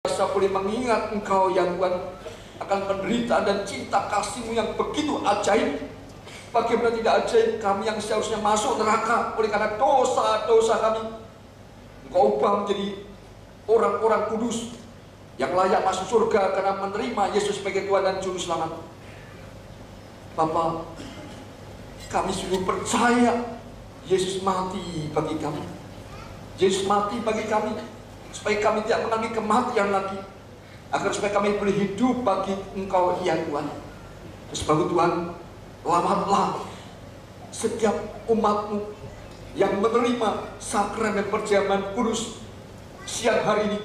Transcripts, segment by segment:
Saya boleh mengingat Engkau ya Tuhan akan penderitaan dan cinta kasih-Mu yang begitu ajaib. Bagaimana tidak ajaib kami yang seharusnya masuk neraka oleh karena dosa-dosa kami, Engkau ubah menjadi orang-orang kudus yang layak masuk surga karena menerima Yesus sebagai Tuhan dan Juru Selamat. Bapa, kami sungguh percaya Yesus mati bagi kami. Yesus mati bagi kami supaya kami tidak mengalami kematian lagi, agar supaya kami boleh hidup bagi Engkau ya Tuhan. Sebab Tuhan, selamatlah setiap umat-Mu yang menerima sakramen perjamuan kudus siang hari ini,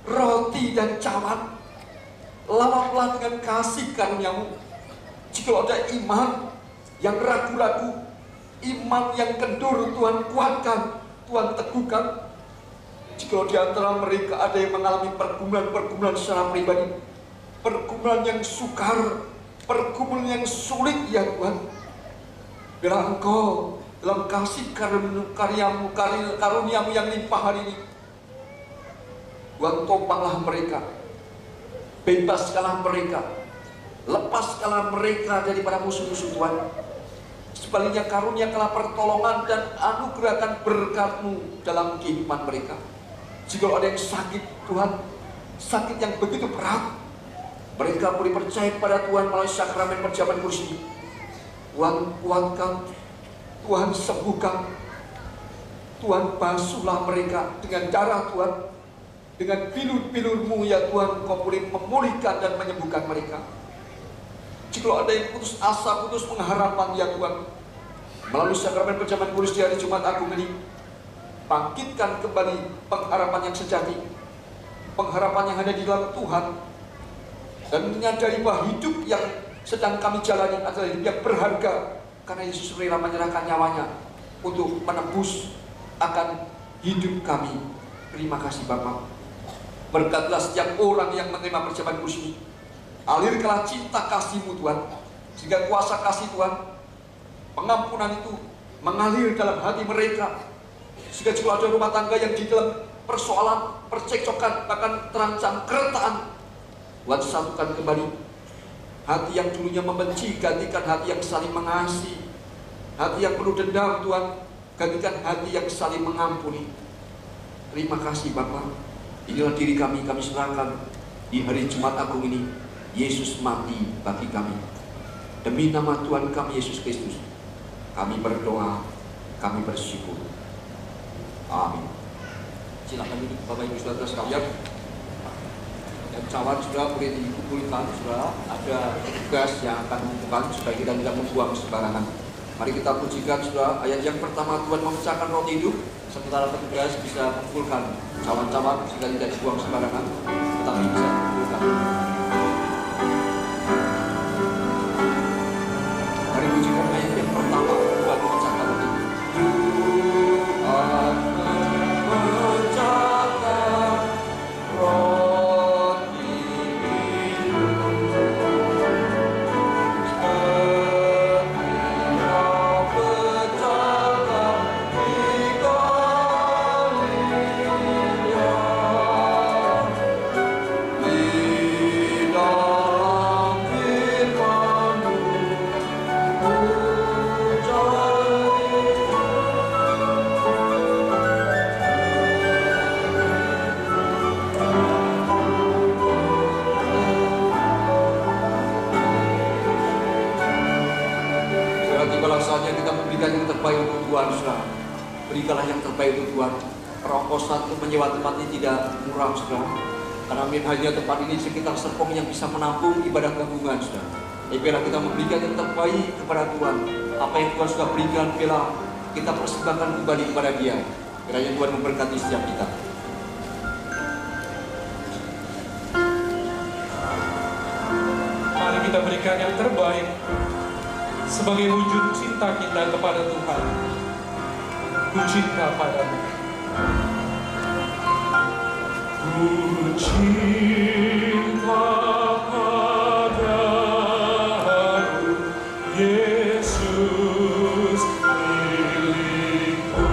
roti dan cawan. Lawatlah dengan kasih karunia-Mu. Jika ada iman yang ragu-ragu, iman yang kendur, Tuhan kuatkan, Tuhan teguhkan. Jika di antara mereka ada yang mengalami pergumulan-pergumulan secara pribadi, pergumulan yang sukar, pergumulan yang sulit ya Tuhan, biarlah Engkau dalam kasih karuniamu yang limpah hari ini, Tuhan topanglah mereka, bebaskanlah mereka, lepaskanlah mereka daripada musuh-musuh Tuhan. Sebaliknya karuniakanlah pertolongan dan anugerahkan berkat-Mu dalam kehidupan mereka. Jika ada yang sakit Tuhan, sakit yang begitu berat, mereka boleh percaya pada Tuhan melalui sakramen perjamuan kudus ini. Tuhan kuatkan, Tuhan sembuhkan, Tuhan basuhlah mereka dengan darah Tuhan, dengan bilur-bilur-Mu ya Tuhan, Kau boleh memulihkan dan menyembuhkan mereka. Jika ada yang putus asa, putus pengharapan ya Tuhan, melalui sakramen perjamuan kudus di hari Jumat Agung ini, bangkitkan kembali pengharapan yang sejati, pengharapan yang ada di dalam Tuhan, dan menyadari bahwa hidup yang sedang kami jalani adalah hidup yang berharga, karena Yesus rela menyerahkan nyawanya untuk menebus akan hidup kami. Terima kasih Bapa. Berkatlah setiap orang yang menerima perjamuan kudus ini. Alirkanlah cinta kasih-Mu Tuhan, sehingga kuasa kasih Tuhan, pengampunan itu mengalir dalam hati mereka. Sehingga jika ada rumah tangga yang di dalam persoalan, percekcokan, bahkan terancam keretaan, Tuhan satukan kembali. Hati yang dulunya membenci, gantikan hati yang saling mengasihi. Hati yang penuh dendam Tuhan, gantikan hati yang saling mengampuni. Terima kasih Bapa. Inilah diri kami serahkan di hari Jumat Agung ini. Yesus mati bagi kami. Demi nama Tuhan kami Yesus Kristus, kami berdoa, kami bersyukur. Amin. Silakan duduk Bapak Ibu Saudara sekalian. Dan cawan sudah boleh dikumpulkan, sudah ada tugas yang akan mengumpulkan supaya kita tidak membuang sembarangan. Mari kita pujikan sudah ayat yang pertama, Tuhan memecahkan roti hidup, sementara petugas bisa mengumpulkan cawan-cawan sehingga tidak dibuang sembarangan, tetapi bisa dikumpulkan. Mari pujikan ayat yang pertama, Tuhan memecahkan roti hidup. Yang terbaik untuk Tuhan, saudara. Berikanlah yang terbaik untuk Tuhan. Rongkosan untuk menyewa tempat ini tidak murah, saudara. Karena hanya tempat ini sekitar Serpong yang bisa menampung ibadah gabungan, saudara. Biarlah kita memberikan yang terbaik kepada Tuhan. Apa yang Tuhan sudah berikan, biarlah kita persembahkan kembali kepada Dia. Kiranya Tuhan memberkati setiap kita. Mari kita berikan yang terbaik sebagai wujud cinta kita kepada Tuhan. Ku cinta padamu. Ku cinta padamu, Yesus milikku.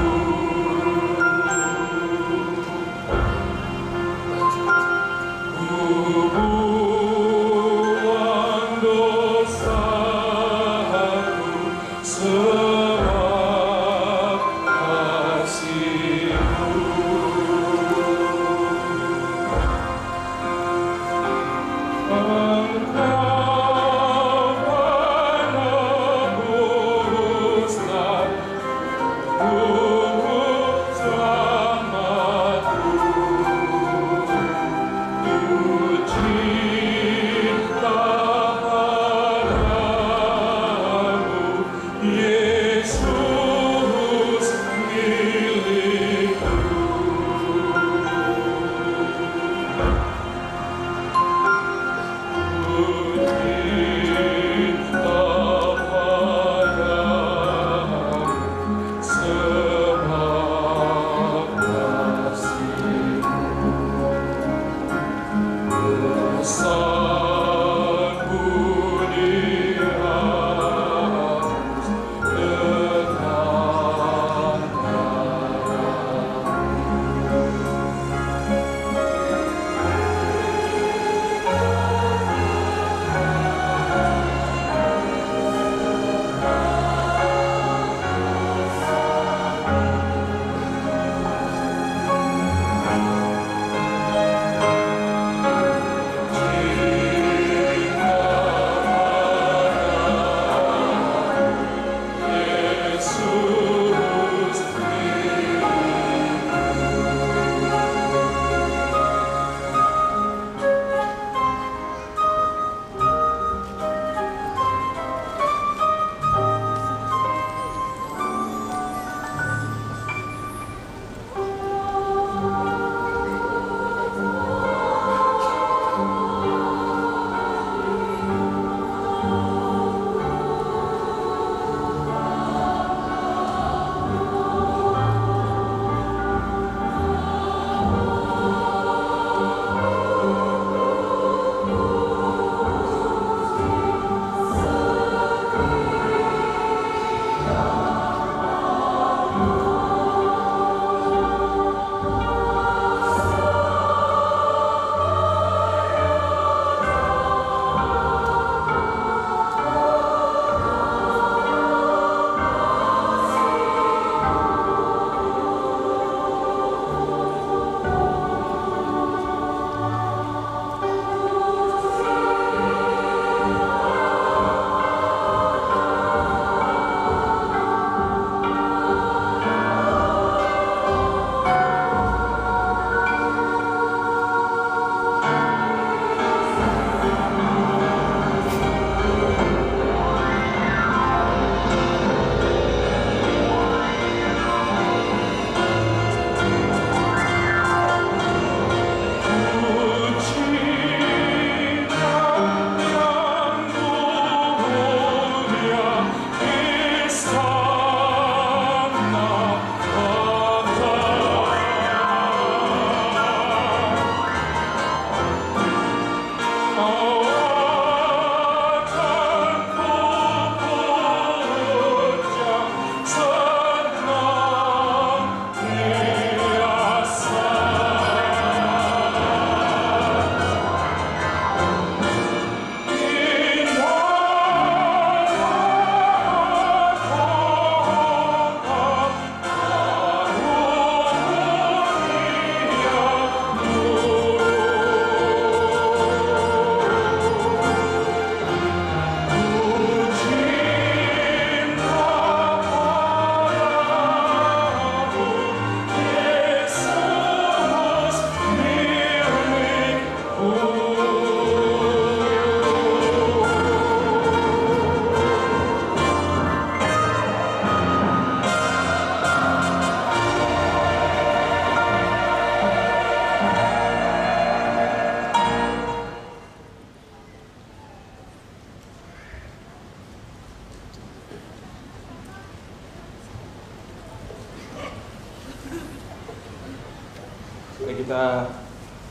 Mari kita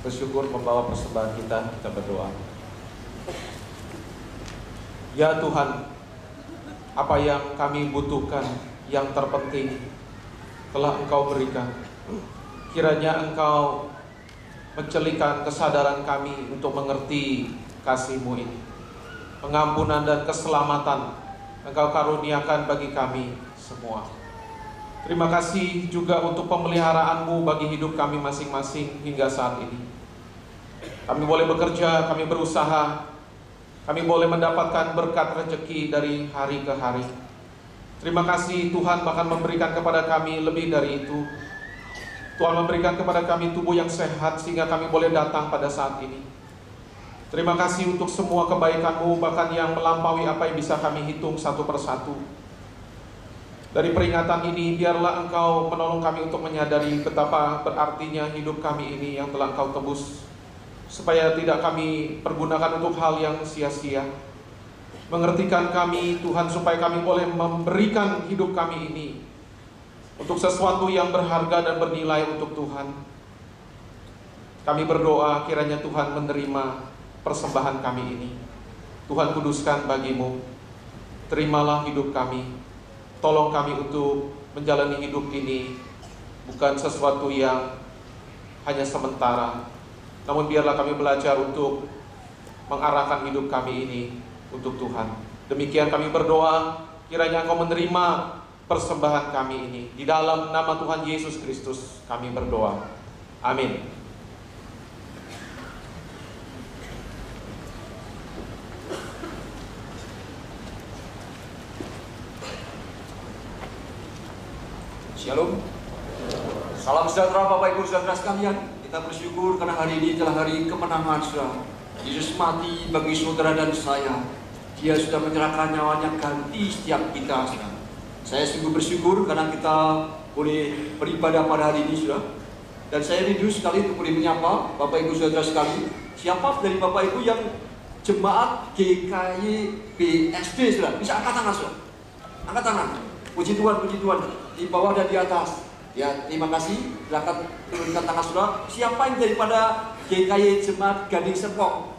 bersyukur membawa persembahan kita berdoa. Ya Tuhan, apa yang kami butuhkan, yang terpenting telah Engkau berikan. Kiranya Engkau mencelikan kesadaran kami untuk mengerti kasih-Mu ini. Pengampunan dan keselamatan Engkau karuniakan bagi kami semua. Terima kasih juga untuk pemeliharaan-Mu bagi hidup kami masing-masing hingga saat ini. Kami boleh bekerja, kami berusaha, kami boleh mendapatkan berkat rezeki dari hari ke hari. Terima kasih Tuhan bahkan memberikan kepada kami lebih dari itu. Tuhan memberikan kepada kami tubuh yang sehat sehingga kami boleh datang pada saat ini. Terima kasih untuk semua kebaikan-Mu bahkan yang melampaui apa yang bisa kami hitung satu persatu. Dari peringatan ini biarlah Engkau menolong kami untuk menyadari betapa berartinya hidup kami ini yang telah Engkau tebus, supaya tidak kami pergunakan untuk hal yang sia-sia. Mengertikan kami Tuhan supaya kami boleh memberikan hidup kami ini untuk sesuatu yang berharga dan bernilai untuk Tuhan. Kami berdoa kiranya Tuhan menerima persembahan kami ini. Tuhan kuduskan bagi-Mu. Terimalah hidup kami. Tolong kami untuk menjalani hidup ini bukan sesuatu yang hanya sementara, namun biarlah kami belajar untuk mengarahkan hidup kami ini untuk Tuhan. Demikian kami berdoa, kiranya Engkau menerima persembahan kami ini. Di dalam nama Tuhan Yesus Kristus kami berdoa. Amin. Shalom. Salam sejahtera Bapak Ibu Saudara sekalian. Kita bersyukur karena hari ini adalah hari kemenangan Saudara. Yesus mati bagi saudara dan saya. Dia sudah menyerahkan nyawanya ganti setiap kita Saudara. Saya sungguh bersyukur karena kita boleh beribadah pada hari ini Saudara. Dan saya rindu sekali untuk boleh menyapa Bapak Ibu Saudara sekalian. Siapa dari Bapak Ibu yang jemaat GKY BSD Saudara? Bisa angkat tangan Saudara. Angkat tangan. Puji Tuhan, puji Tuhan. Di bawah dan di atas. Ya, terima kasih. Silakan turunkan tangan Saudara. Siapa yang daripada GKY Jemaat Gading Serpong?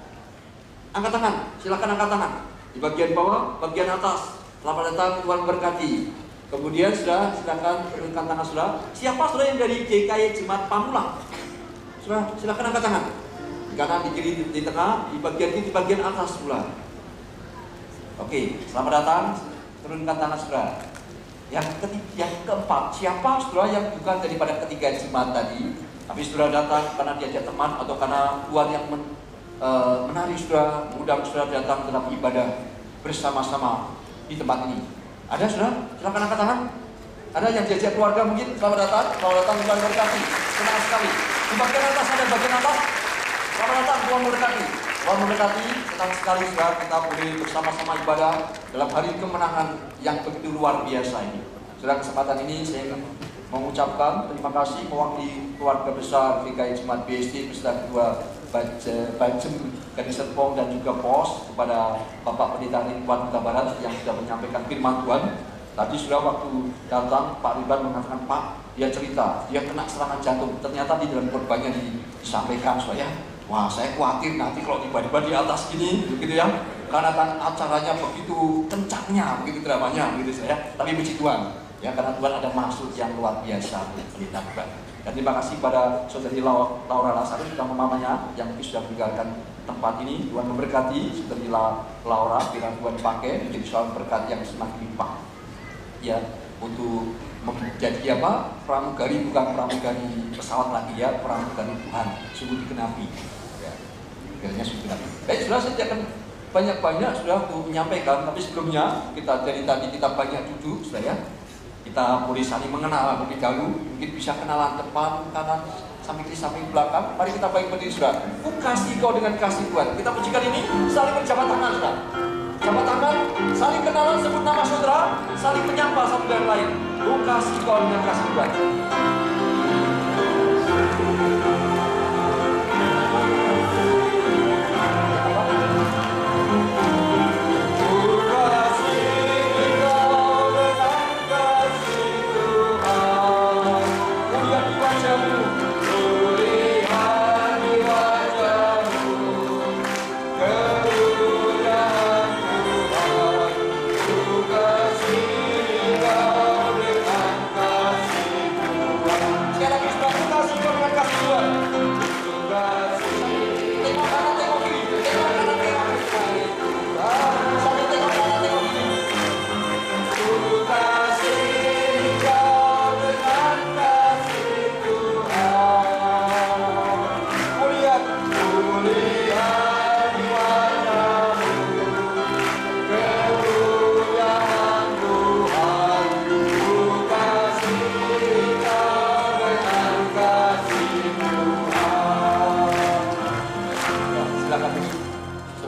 Angkat tangan. Silakan angkat tangan. Di bagian bawah, bagian atas. Selamat datang, Tuhan berkati. Kemudian Saudara, silakan turunkan tangan Saudara. Siapa Saudara yang dari GKY Jemaat Pamulang? Saudara, silakan angkat tangan. Di kanan, di kiri, di tengah, di bagian kiri, di bagian atas pula. Oke, selamat datang. Turunkan tangan Saudara. Yang keempat, siapa Saudara yang bukan daripada ketiga jemaat tadi, tapi Saudara datang karena diajak teman atau karena Tuhan yang menarik Saudara, mengundang Saudara datang dalam ibadah bersama-sama di tempat ini. Ada Saudara? Silakan angkat tangan. Ada yang diajak keluarga mungkin? Selamat datang, Tuhan berkati. Senang sekali. Di bagian atas ada bagian atas. Selamat datang, Tuhan berkati. Tuhan memberkati, senang sekali Saudara kita boleh bersama-sama ibadah dalam hari kemenangan yang begitu luar biasa ini. Saudara, kesempatan ini saya mengucapkan terima kasih mewakili keluarga besar GKY Jemaat BSD beserta Ketua Bajem Gading Serpong dan juga POS kepada Bapak Pendeta Ridwan Huta Barat yang sudah menyampaikan firman Tuhan. Tadi sudah waktu datang Pak Ridwan mengatakan, Pak, dia cerita dia kena serangan jantung. Ternyata di dalam korbannya disampaikan Saudara. Wah, saya khawatir nanti kalau tiba-tiba di atas gini, begitu ya, karena kan acaranya begitu kencangnya, begitu dramanya, begitu saya. Tapi puji Tuhan, ya karena Tuhan ada maksud yang luar biasa kita bukan. Dan terima kasih pada Saudari Laura Lasarus dan mamanya yang sudah meninggalkan tempat ini. Tuhan memberkati Saudari Laura, bila Tuhan pakai menjadi seorang berkat yang semakin limpah. Ya, untuk menjadi apa? Pramugari, bukan pramugari pesawat lagi ya, pramugari Tuhan, sungguh dikenapi. Kiranya sudah. Baik, Saudara, saya akan banyak-banyak sudah untuk menyampaikan, tapi sebelumnya kita dari tadi kita banyak duduk, Saudara ya. Kita boleh saling mengenal lebih dahulu, mungkin bisa kenalan depan, kanan, samping kiri, samping belakang. Mari kita baik berdiri Saudara. Ku kasih kau dengan kasih Tuhan. Kita pujikan ini, saling berjabat tangan Saudara. Jabat tangan, saling kenalan, sebut nama Saudara, saling menyapa satu dan lain. Ku kasih kau dengan kasih Tuhan. Terima kasih.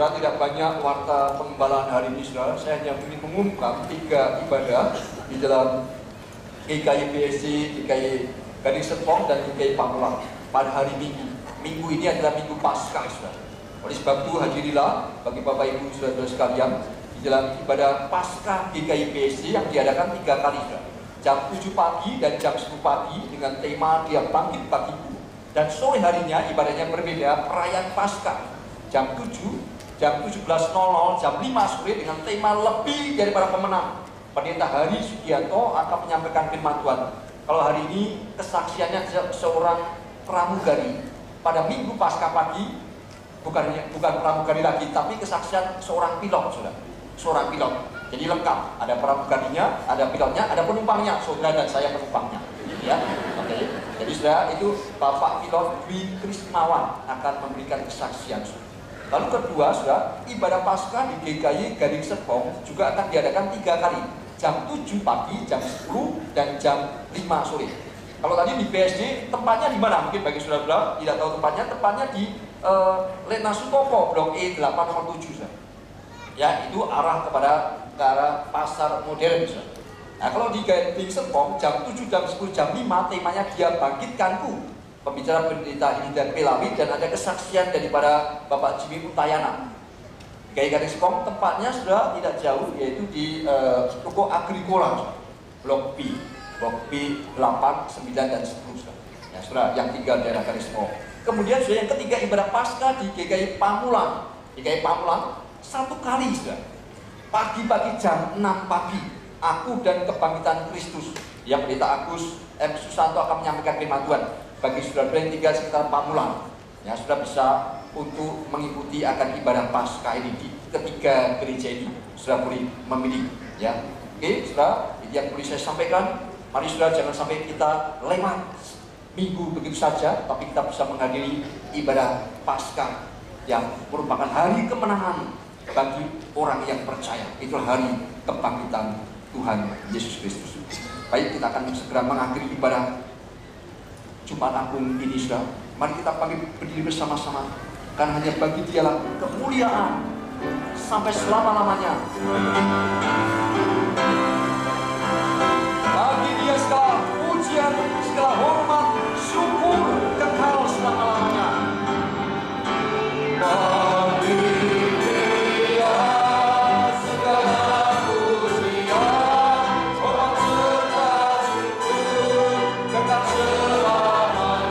Saudara, tidak banyak warta pengembalaan hari ini, saudara. Saya hanya ingin mengumumkan 3 ibadah di dalam GKI BSD, GKI Gading Serpong, dan GKI Pamulang pada hari Minggu. Minggu ini adalah Minggu Paskah, saudara. Oleh sebab itu, hadirilah bagi Bapak Ibu saudara-saudara sekalian di dalam ibadah Paskah GKI BSD yang diadakan 3 kali, saudara. Jam 7 pagi dan jam 10 pagi dengan tema Dia Bangkit Bagiku. Dan sore harinya ibadahnya berbeda, perayaan Paskah. Jam 7, jam 17.00, jam 5 sore dengan tema Lebih Daripada Pemenang. Pendeta Hari Sugianto akan menyampaikan firman Tuhan. Kalau hari ini kesaksiannya seorang pramugari pada Minggu Paskah pagi, bukan pramugari lagi, tapi kesaksian seorang pilot, saudara. Seorang pilot. Jadi lengkap, ada pramugarinya, ada pilotnya, ada penumpangnya, saudara, dan saya penumpangnya. Ya, oke. Jadi saudara, itu Bapak Pilot Dwi Krismawan akan memberikan kesaksian. Lalu kedua, saudara, ibadah Paskah di GKI Gading Serpong juga akan diadakan 3 kali. Jam 7 pagi, jam 10, dan jam 5 sore. Kalau tadi di BSD, tempatnya di mana? Mungkin bagi saudara tidak tahu tempatnya di Lena Sutopo, Blok E 807. Ya, itu arah ke arah pasar modern. Saudara. Nah, kalau di Gading Serpong, jam 7, jam 10, jam 5, temanya Dia Bangkitkanku. Pembicara pendeta ini dan Pelawi, dan ada kesaksian daripada Bapak Jimmy Utayana. GKI Gading Serpong tempatnya sudah tidak jauh, yaitu di toko Agrikola, Blok B 8, 9, dan 10. Ya, saudara, yang tinggal di daerah Gading Serpong. Kemudian sudah yang ketiga, ibadah Paskah di GKI Pamulang. GKI Pamulang 1 kali, saudara. Pagi-pagi jam 6 pagi, Aku dan Kebangkitan Kristus. Yang pendeta Agus M. Susanto akan menyampaikan firman Tuhan. Bagi saudara yang tinggal sekitar Pamulang, ya sudah bisa untuk mengikuti akan ibadah Paskah ini di ketiga gereja ini. Sudah boleh memilih, ya. Oke, saudara, itu yang boleh saya sampaikan. Mari saudara, jangan sampai kita lewat minggu begitu saja, tapi kita bisa menghadiri ibadah Paskah yang merupakan hari kemenangan bagi orang yang percaya. Itulah hari kebangkitan Tuhan Yesus Kristus. Baik, kita akan segera mengakhiri ibadah Jumat Agung ini, saudara. Mari kita berdiri bersama-sama, karena hanya bagi Dialah kemuliaan sampai selama-lamanya. Bagi Dia segala pujian, segala hormat, syukur kekal selama-lamanya. Bagi Dia segala pujian, hormat serta syukur kekal selama-lamanya.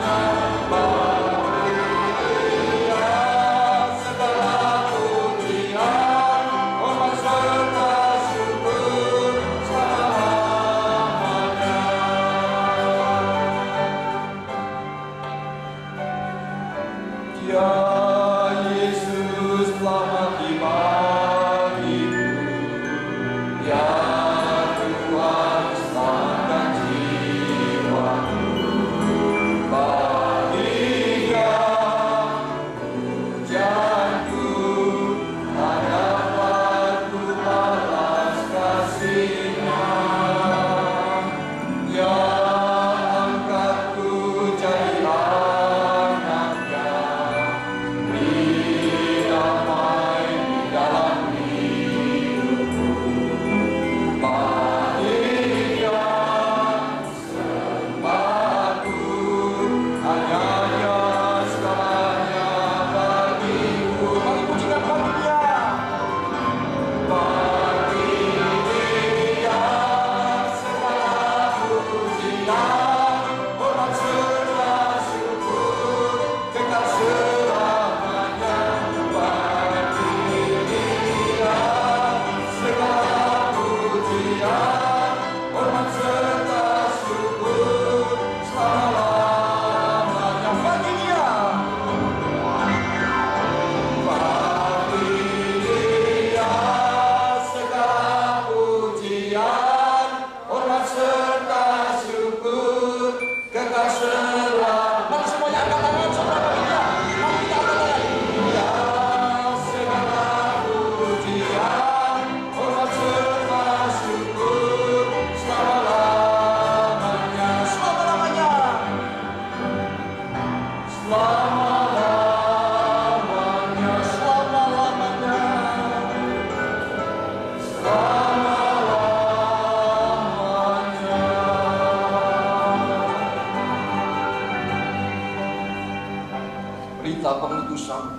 utusan.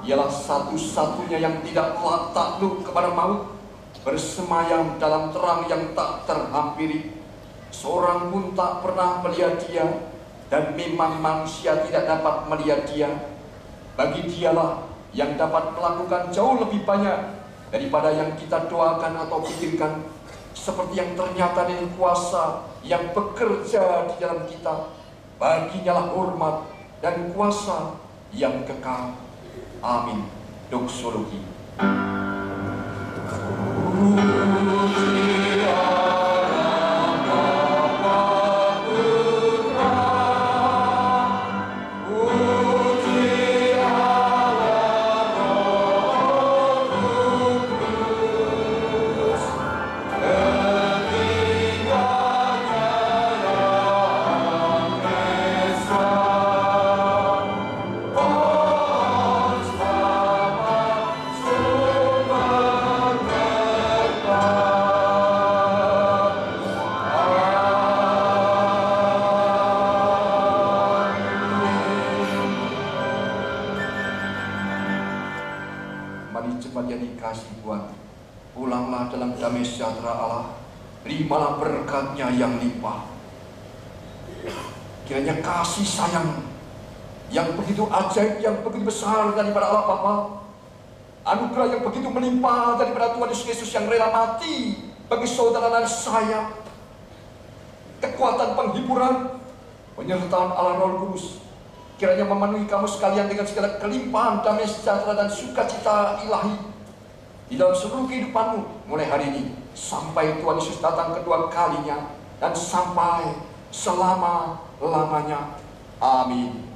Ialah satu-satunya yang tidak takluk kepada maut, bersemayam dalam terang yang tak terhampiri. Seorang pun tak pernah melihat dia, dan memang manusia tidak dapat melihat dia. Bagi dialah yang dapat melakukan jauh lebih banyak daripada yang kita doakan atau pikirkan, seperti yang ternyata dari kuasa yang bekerja di dalam kita. Baginya lah hormat dan kuasa yang kekal. Amin. Doksologi. Pulanglah dalam damai sejahtera Allah, terimalah berkat-Nya yang limpah. Kiranya kasih sayang yang begitu ajaib, yang begitu besar daripada Allah Bapa, anugerah yang begitu melimpah daripada Tuhan Yesus Kristus yang rela mati bagi saudara dan saya, kekuatan penghiburan, penyertaan Allah Roh Kudus, kiranya memenuhi kamu sekalian dengan segala kelimpahan damai sejahtera dan sukacita ilahi di dalam seluruh kehidupanmu mulai hari ini sampai Tuhan Yesus datang kedua kalinya dan sampai selama-lamanya. Amin.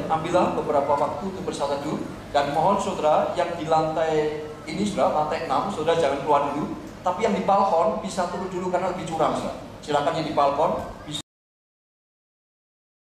Ambillah beberapa waktu untuk bersatu dulu, dan mohon saudara yang di lantai ini, saudara, lantai 6, saudara jangan keluar dulu, tapi yang di balkon bisa turun dulu karena lebih curam, saudara. Silakan yang di balkon bisa